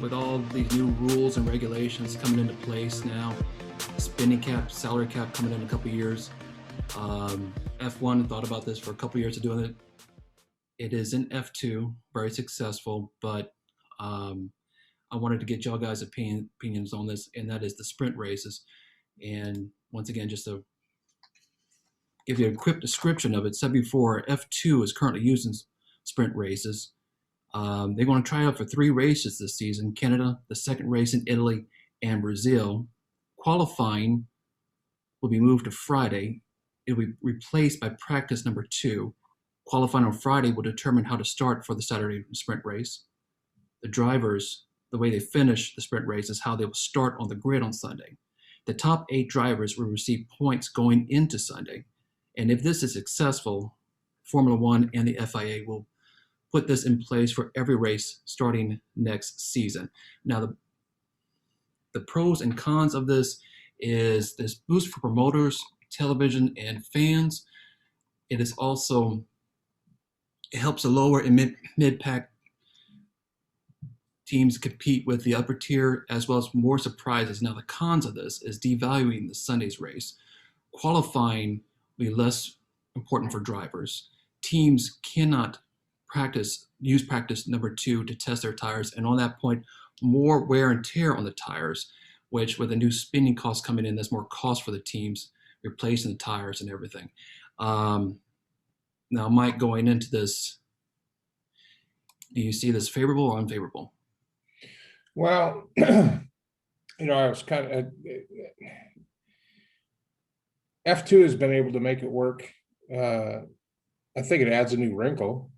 with all these new rules and regulations coming into place now, spending cap, salary cap coming in a couple of years. F1 thought about this for a couple of years of doing it. It is in F2, very successful, but I wanted to get y'all guys' opinions on this, and that is the sprint races. And once again, just to give you a quick description of it, said before, F2 is currently using sprint races. They're going to try out for 3 races this season: Canada, the second race in Italy, and Brazil. Qualifying will be moved to Friday. It will be replaced by practice number 2. Qualifying on Friday will determine how to start for the Saturday sprint race. The drivers, the way they finish the sprint race is how they will start on the grid on Sunday. The top 8 drivers will receive points going into Sunday. And if this is successful, Formula One and the FIA will put this in place for every race starting next season. Now, the pros and cons of this is this boost for promoters, television, and fans. It is also, it helps the lower and mid-pack teams compete with the upper tier, as well as more surprises. Now, the cons of this is devaluing the Sunday's race. Qualifying will be less important for drivers. Teams cannot use practice number 2 to test their tires, and on that point, more wear and tear on the tires, which with the new spending costs coming in, there's more cost for the teams replacing the tires and everything. Now, Mike, going into this, do you see this favorable or unfavorable? Well, I was kind of F2 has been able to make it work. I think it adds a new wrinkle.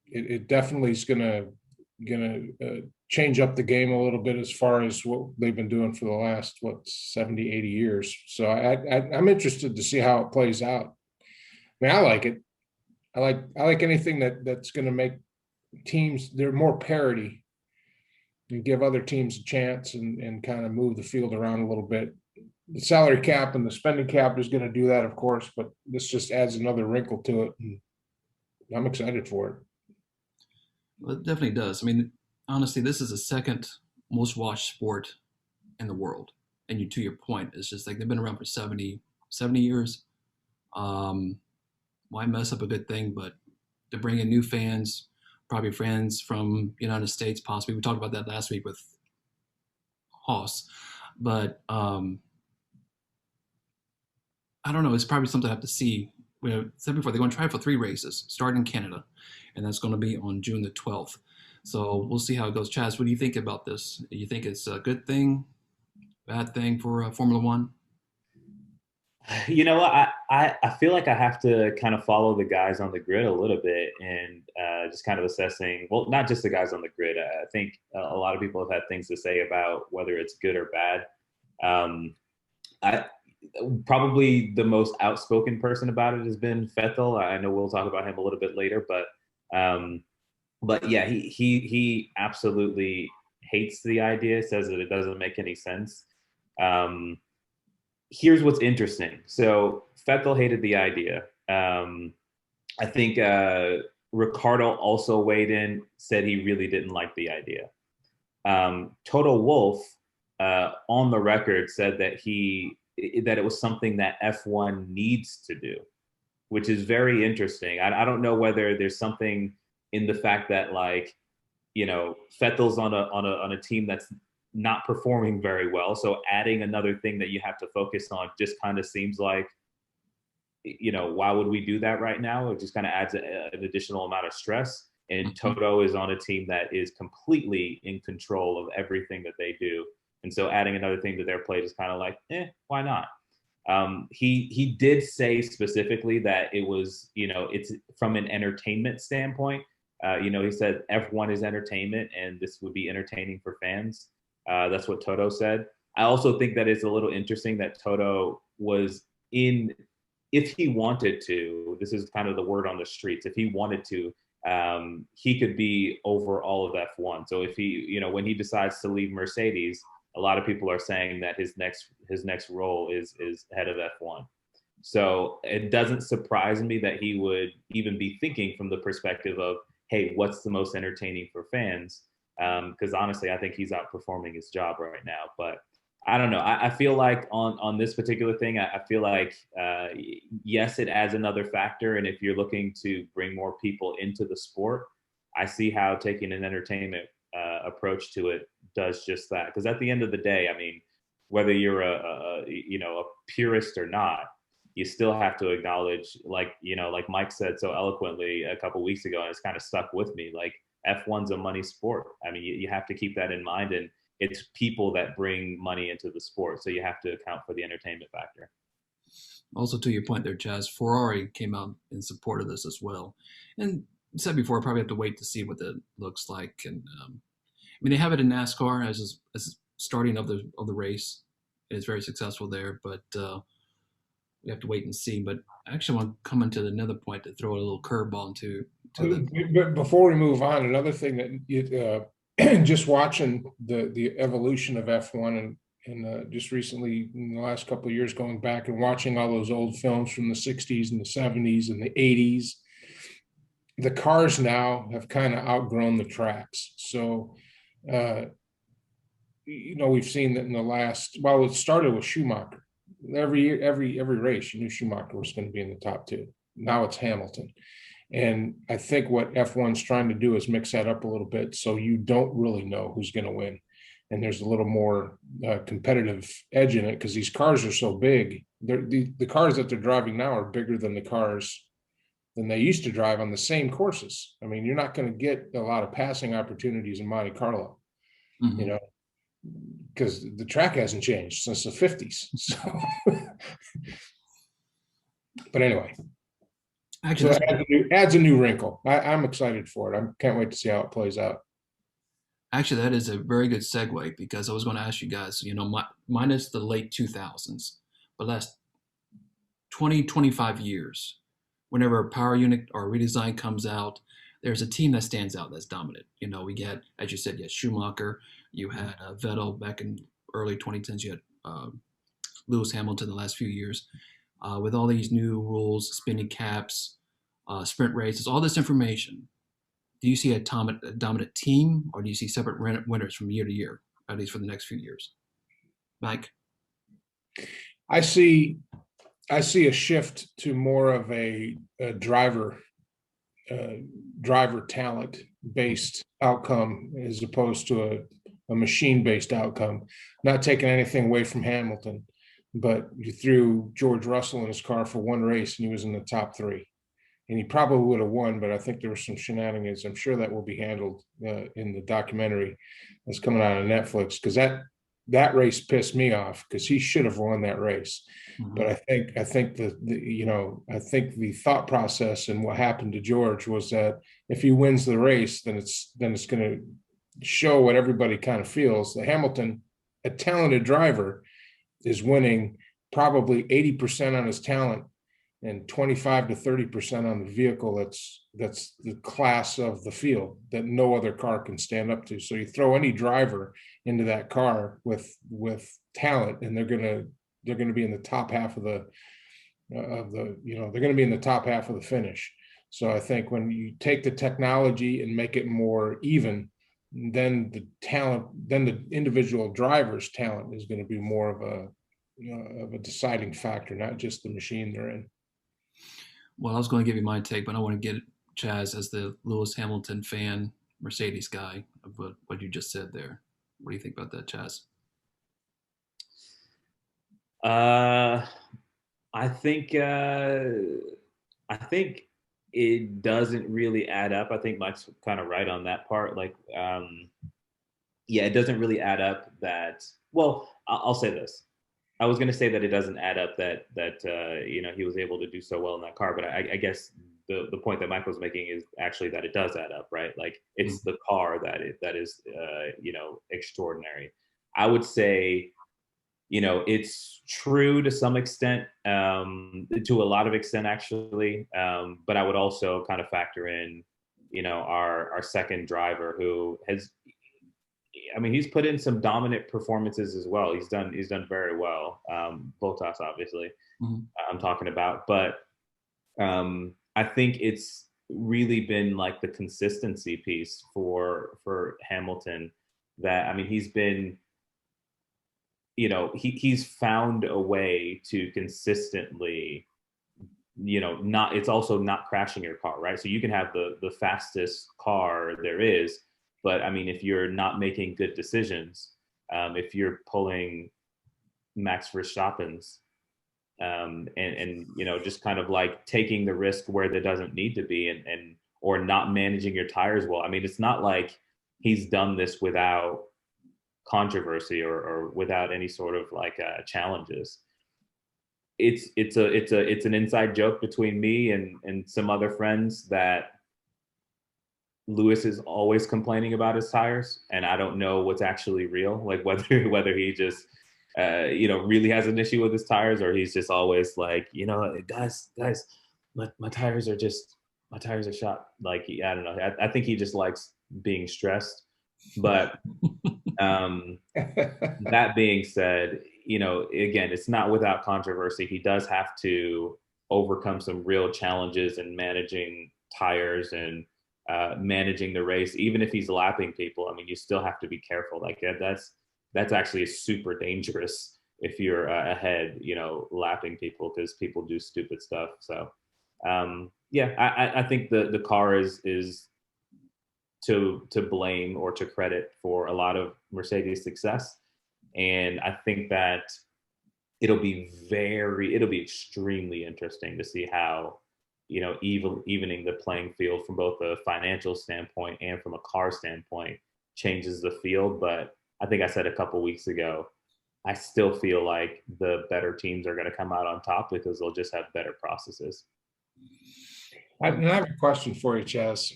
It definitely is gonna change up the game a little bit as far as what they've been doing for the last 70, 80 years. So I'm interested to see how it plays out. I mean, I like it. I like anything that's going to make teams, they're more parity and give other teams a chance and kind of move the field around a little bit. The salary cap and the spending cap is going to do that, of course, but this just adds another wrinkle to it. And I'm excited for it. Well, it definitely does. I mean, honestly, this is the second most watched sport in the world. And to your point, it's just like they've been around for 70 years. Why mess up a good thing? But to bring in new fans, probably fans from the United States, possibly. We talked about that last week with Haas. But I don't know. It's probably something I have to see. We said before, they're going to try for 3 races, starting in Canada, and that's going to be on June the 12th. So we'll see how it goes. Chaz, what do you think about this? Do you think it's a good thing, bad thing for Formula One? You know what? I feel like I have to kind of follow the guys on the grid a little bit and just kind of assessing, well, not just the guys on the grid. I think a lot of people have had things to say about whether it's good or bad. I probably the most outspoken person about it has been Vettel. I know we'll talk about him a little bit later, but yeah, he absolutely hates the idea, says that it doesn't make any sense. Here's what's interesting. So Vettel hated the idea. I think Ricardo also weighed in, said he really didn't like the idea. Toto Wolff, on the record, said that it was something that F1 needs to do, which is very interesting. I don't know whether there's something in the fact that, like, Vettel's on a team that's not performing very well. So adding another thing that you have to focus on just kind of seems like, why would we do that right now? It just kind of adds an additional amount of stress. And Toto is on a team that is completely in control of everything that they do. And so adding another thing to their plate is kind of like, why not? He did say specifically that it was, it's from an entertainment standpoint. He said F1 is entertainment and this would be entertaining for fans. That's what Toto said. I also think that it's a little interesting that Toto was if he wanted to, this is kind of the word on the streets, if he wanted to, he could be over all of F1. So if he, when he decides to leave Mercedes, a lot of people are saying that his next role is head of F1. So it doesn't surprise me that he would even be thinking from the perspective of, hey, what's the most entertaining for fans? Because honestly, I think he's outperforming his job right now. But I don't know. I feel like on this particular thing, I feel like yes, it adds another factor, and if you're looking to bring more people into the sport, I see how taking an entertainment approach to it does just that. Because at the end of the day, I mean, whether you're a purist or not, you still have to acknowledge, like Mike said so eloquently a couple weeks ago, and it's kind of stuck with me. Like F1's a money sport. I mean, you have to keep that in mind, and it's people that bring money into the sport, so you have to account for the entertainment factor. Also, to your point there, Chaz, Ferrari came out in support of this as well. And said before, I probably have to wait to see what that looks like. And I mean, they have it in NASCAR as starting of the race. It's very successful there, but we have to wait and see. But I actually want to come into another point to throw a little curveball to the. But before we move on, another thing that just watching the evolution of F1 and just recently in the last couple of years going back and watching all those old films from the 60s and the 70s and the 80s, the cars now have kind of outgrown the tracks. So we've seen that in the last, well, it started with Schumacher. Every year, every race, you knew Schumacher was going to be in the top two. Now it's Hamilton. And I think what F1's trying to do is mix that up a little bit so you don't really know who's going to win. And there's a little more competitive edge in it because these cars are so big. The cars that they're driving now are bigger than the cars than they used to drive on the same courses. I mean, you're not going to get a lot of passing opportunities in Monte Carlo, because the track hasn't changed since the 50s. So, but anyway. Actually, so adds a new wrinkle. I'm excited for it. I can't wait to see how it plays out. Actually, that is a very good segue because I was going to ask you guys, minus the late 2000s, but last 20, 25 years, whenever a power unit or redesign comes out, there's a team that stands out that's dominant. We get, as you said, Schumacher. You had Vettel back in early 2010s. You had Lewis Hamilton the last few years. With all these new rules, spinning caps, sprint races, all this information, do you see a dominant team, or do you see separate winners from year to year, at least for the next few years? Mike? I see a shift to more of a driver talent based outcome as opposed to a machine based outcome. Not taking anything away from Hamilton, but you threw George Russell in his car for one race and he was in the top three. And he probably would have won, but I think there were some shenanigans. I'm sure that will be handled in the documentary that's coming out on Netflix, because that race pissed me off because he should have won that race. Mm-hmm. But I think the thought process and what happened to George was that if he wins the race, then it's going to show what everybody kind of feels. The Hamilton, a talented driver, is winning probably 80% on his talent and 25 to 30% on the vehicle that's the class of the field that no other car can stand up to. So you throw any driver into that car with talent, and they're going to be in the top half of the they're going to be in the top half of the finish. So I think when you take the technology and make it more even, then the individual driver's talent is going to be more of a deciding factor, not just the machine they're in. Well, I was going to give you my take, but I want to get Chaz as the Lewis Hamilton fan, Mercedes guy, of what you just said there. What do you think about that, Chaz? I think it doesn't really add up. I think Mike's kind of right on that part. Like, it doesn't really add up that. Well, I'll say this. I was going to say that it doesn't add up that he was able to do so well in that car, but I guess the point that Mike was making is actually that it does add up, right? Like it's the car that is extraordinary. I would say, it's true to some extent, to a lot of extent actually, but I would also kind of factor in, our second driver who has. I mean, he's put in some dominant performances as well. He's done very well. Bottas, obviously, I'm talking about. But I think it's really been like the consistency piece for Hamilton. That, I mean, he's been, he's found a way to consistently, not, it's also not crashing your car, right? So you can have the fastest car there is, but I mean, if you're not making good decisions, if you're pulling Max Verstappen's, and just kind of like taking the risk where there doesn't need to be, and or not managing your tires well. I mean, it's not like he's done this without controversy or without any sort of like challenges. It's an inside joke between me and some other friends that Lewis is always complaining about his tires, and I don't know what's actually real, like whether he just really has an issue with his tires, or he's just always like, guys, my tires are shot. Like, I don't know. I think he just likes being stressed. But that being said, again, it's not without controversy. He does have to overcome some real challenges in managing tires and managing the race. Even if he's lapping people, I mean, you still have to be careful. Like that's actually super dangerous if you're ahead, lapping people, because people do stupid stuff. So I think the car is to blame or to credit for a lot of Mercedes' success. And I think that it'll be extremely interesting to see how, evening the playing field from both a financial standpoint and from a car standpoint changes the field. But I think I said a couple weeks ago, I still feel like the better teams are going to come out on top because they'll just have better processes. I have a question for you, Chaz.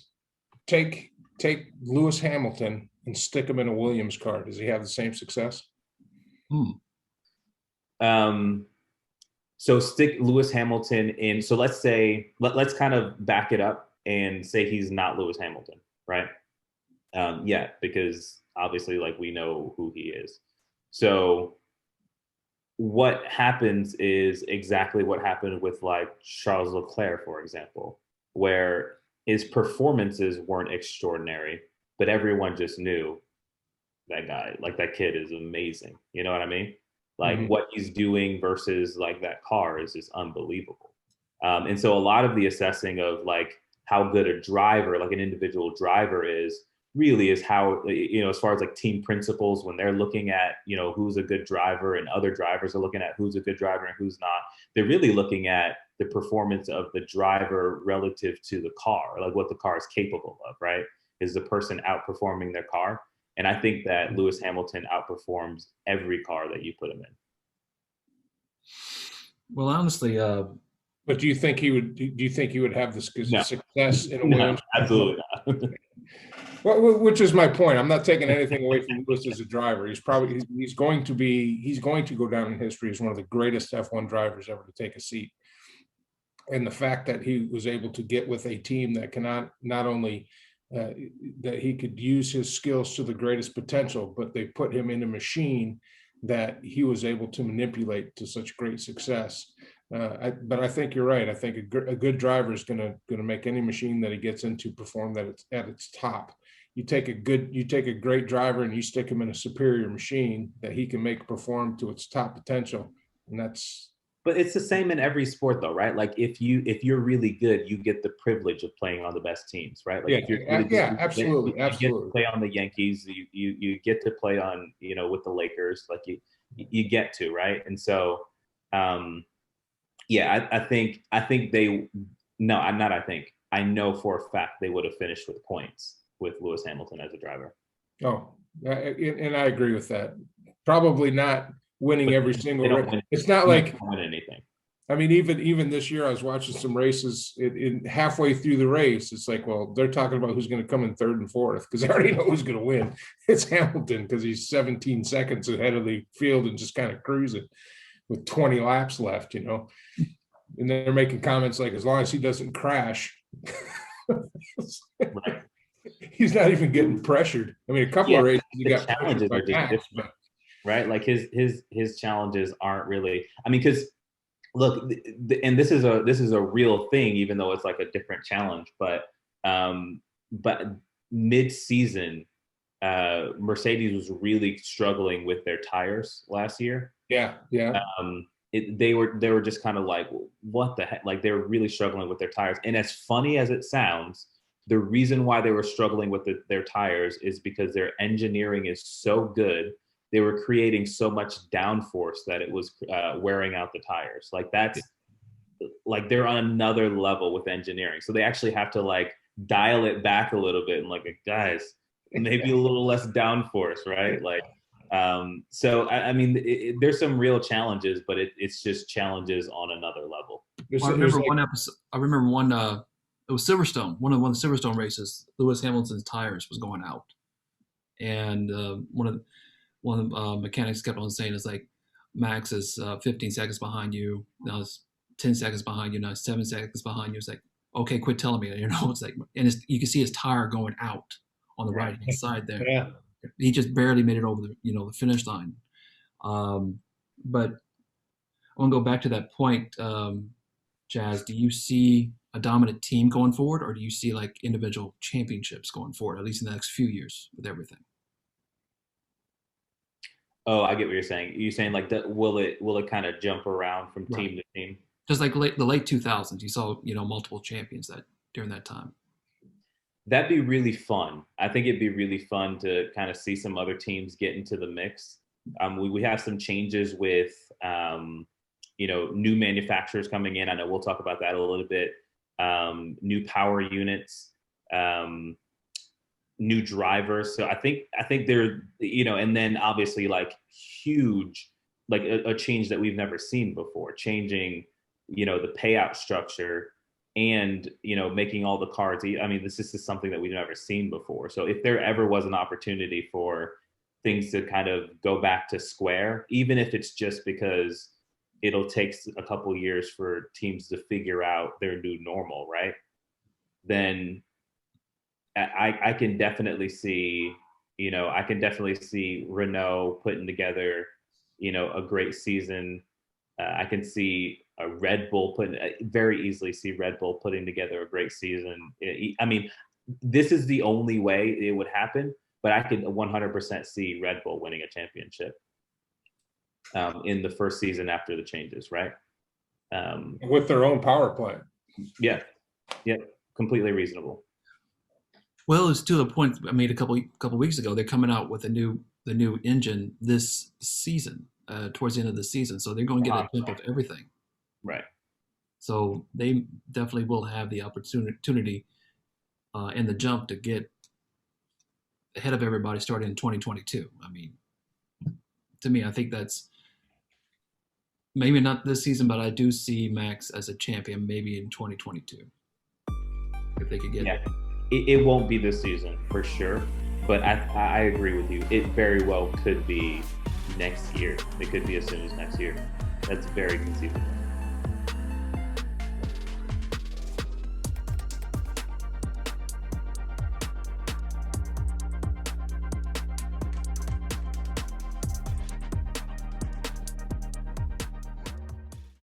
Take Lewis Hamilton and stick him in a Williams car. Does he have the same success? So stick Lewis Hamilton in. So let's say, let's kind of back it up and say he's not Lewis Hamilton, right? Because obviously, like, we know who he is. So what happens is exactly what happened with like Charles Leclerc, for example, where his performances weren't extraordinary, but everyone just knew that guy, like that kid is amazing. You know what I mean? Like what he's doing versus like that car is just unbelievable. And so a lot of the assessing of like how good a driver, like an individual driver is, really is how, as far as like team principles, when they're looking at, who's a good driver and other drivers are looking at who's a good driver and who's not, they're really looking at the performance of the driver relative to the car, like what the car is capable of, right? Is the person outperforming their car? And I think that Lewis Hamilton outperforms every car that you put him in. Well, honestly, but do you think he would have the success in a No, Williams? absolutely not. Well, which is my point. I'm not taking anything away from Lewis as a driver. He's going to go down in history as one of the greatest F1 drivers ever to take a seat. And the fact that he was able to get with a team that cannot not only that he could use his skills to the greatest potential, but they put him in a machine that he was able to manipulate to such great success. But I think you're right. I think a good driver is going to make any machine that he gets into perform that it's at its top. You take a great driver and you stick him in a superior machine that he can make perform to its top potential, and that's. But it's the same in every sport, though, right? Like if you're really good, you get the privilege of playing on the best teams, right? Like if you're really good, absolutely. You get to play on the Yankees. You get to play on, with the Lakers. Like you get to, right? And so, I think they. No, I'm not. I know for a fact they would have finished with points with Lewis Hamilton as a driver. Oh, and I agree with that. Probably not winning every single race. It's not like win anything. I mean, even this year, I was watching some races. In halfway through the race, it's like, well, they're talking about who's going to come in third and fourth because they already know who's going to win. It's Hamilton because he's 17 seconds ahead of the field and just kind of cruising with 20 laps left, And they're making comments like, as long as he doesn't crash, right. He's not even getting pressured. I mean, a couple of races he got challenges are just different. Right, like his challenges aren't really. I mean, because look, and this is a real thing, even though it's like a different challenge. But mid-season, Mercedes was really struggling with their tires last year. Yeah, yeah. They were just kind of like, what the heck? Like, they were really struggling with their tires. And as funny as it sounds, the reason why they were struggling with their tires is because their engineering is so good. They were creating so much downforce that it was wearing out the tires. Like, that's like, they're on another level with engineering. So they actually have to like dial it back a little bit and like, guys, maybe a little less downforce, right? Like, so I mean, there's some real challenges, but it's just challenges on another level. There's, Well, I there's remember like, one episode. I remember one. It was Silverstone. One of the Silverstone races. Lewis Hamilton's tires was going out, and one of the mechanics kept on saying, "It's like Max is 15 seconds behind you. Now it's 10 seconds behind you. Now it's 7 seconds behind you." It's like, okay, quit telling me. You know, it's like, and you can see his tire going out on the right hand side there. yeah. He just barely made it over the finish line. But I want to go back to that point, Chaz. Do you see a dominant team going forward, or do you see like individual championships going forward, at least in the next few years with everything? Oh, I get what you're saying. You're saying like that, will it kind of jump around from Right. team to team? Just like the late 2000s, you saw multiple champions that during that time. That'd be really fun. I think it'd be really fun to kind of see some other teams get into the mix. We have some changes with new manufacturers coming in. I know we'll talk about that a little bit. New power units, new drivers. So I think they're, and then obviously like huge, like a change that we've never seen before, changing, the payout structure and, making all the cards. I mean, this is something that we've never seen before. So if there ever was an opportunity for things to kind of go back to square, even if it's just because it'll take a couple years for teams to figure out their new normal, right? Then I can definitely see, Renault putting together, a great season. I can see a Red Bull very easily see Red Bull putting together a great season. I mean, this is the only way it would happen, but I can 100% see Red Bull winning a championship in the first season after the changes, right? With their own power plant. Yeah, completely reasonable. Well, it's to the point I made a couple weeks ago. They're coming out with the new engine this season, towards the end of the season. So they're going to get a jump of everything. Right. So they definitely will have the opportunity in the jump to get ahead of everybody starting in 2022. I mean, to me, I think that's maybe not this season, but I do see Max as a champion maybe in 2022 if they could get it. It won't be this season for sure, but I agree with you. It very well could be next year. It could be as soon as next year. That's very conceivable.